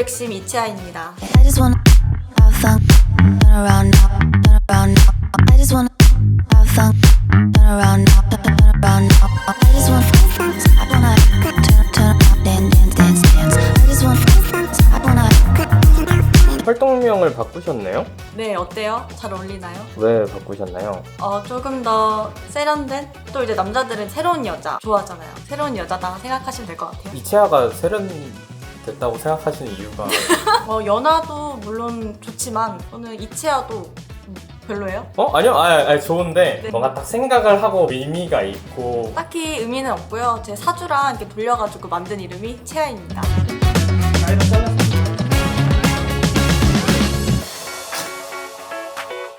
맥심 이채아입니다. I just wanna have fun, turn around now, turn around now. I just wanna have fun, turn around now, turn around now. I just wanna, I wanna turn around, dance. I just wanna, I wanna. 활동명을 바꾸셨네요? 네, 어때요? 잘 어울리나요? 왜 바꾸셨나요? 조금 더 세련된? 또 이제 남자들은 새로운 여자 좋아하잖아요. 새로운 여자다 생각하시면 될 것 같아요. 이채아가 세련됐다고 생각하시는 이유가 연하도 물론 좋지만 저는 이채아도 별로예요? 아니요. 아니, 좋은데 네. 뭔가 딱 생각을 하고 의미가 있고 딱히 의미는 없고요. 제 사주랑 이렇게 돌려가지고 만든 이름이 채아입니다.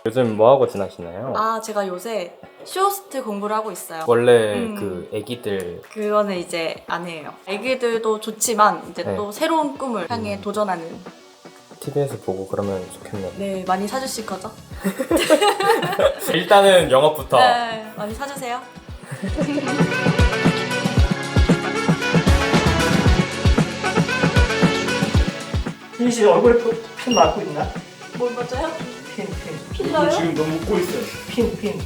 요즘 뭐하고 지나시나요? 제가 요새 쇼호스트 공부를 하고 있어요. 원래 그 애기들 그거는 이제 안 해요. 애기들도 좋지만 이제 네. 또 새로운 꿈을 향해 도전하는. TV에서 보고 그러면 좋겠네요. 네, 많이 사주실 거죠? 일단은 영업부터. 네, 많이 사주세요. 흰씨 얼굴에 핀 맞고 있나? 뭘 맞아요? 핀. 필러요? 지금 너무 웃고 있어요. 핀. 핀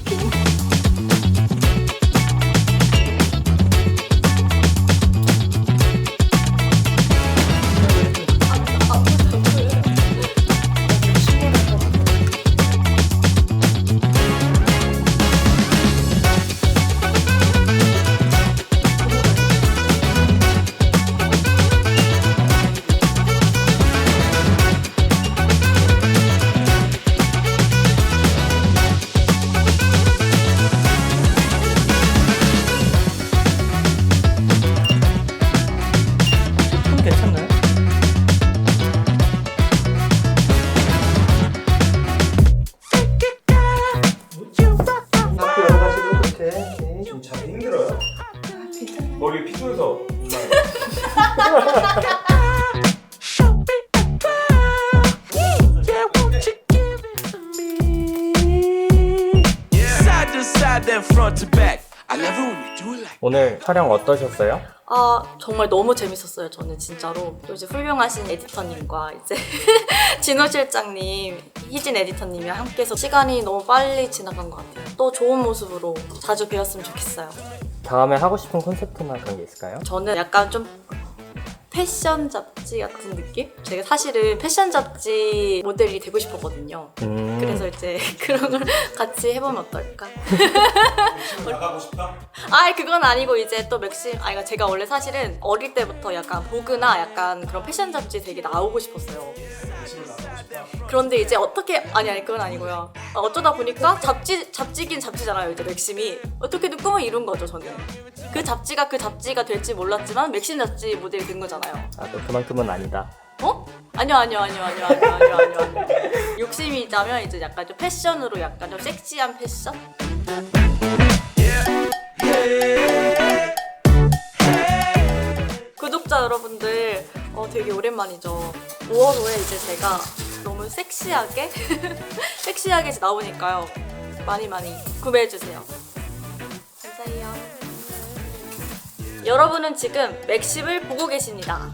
괜찮나요? 앞에 여러 가지로 이렇게. 지금 잡기 힘들어요? 머리에 피부에서 Side to side, then front to back. I love it when you do it like. 오늘 촬영 어떠셨어요? 정말 너무 재밌었어요. 저는 진짜로. 또 이제 훌륭하신 에디터님과 이제 진호 실장님, 희진 에디터님이랑 함께해서 시간이 너무 빨리 지나간 것 같아요. 또 좋은 모습으로 자주 뵈었으면 좋겠어요. 다음에 하고 싶은 콘셉트나 그런 게 있을까요? 저는 약간 좀 패션 잡지 같은 느낌? 제가 사실은 패션 잡지 모델이 되고 싶었거든요. 그래서 이제 그런 걸 같이 해보면 어떨까? 나가고 싶다? 그건 아니고 이제 또 맥심, 그러니까 제가 원래 사실은 어릴 때부터 약간 보그나 약간 그런 패션 잡지 되게 나오고 싶었어요. 그런데 이제 어떻게, 아니 그건 아니고요. 어쩌다 보니까 잡지긴 잡지잖아요. 이제 맥심이 어떻게든 꿈을 이룬 거죠. 저는 그 잡지가 될지 몰랐지만 맥심 잡지 모델이 된 거잖아요. 또 그만큼은 아니다. 아니요. 욕심이 있다면 이제 약간 좀 패션으로 약간 좀 섹시한 패션? 구독자 여러분들, 되게 오랜만이죠. 5월 5에 이제 제가 너무 섹시하게 이제 나오니까요. 많이 구매해주세요. 감사해요. 여러분은 지금 맥심을 보고 계십니다.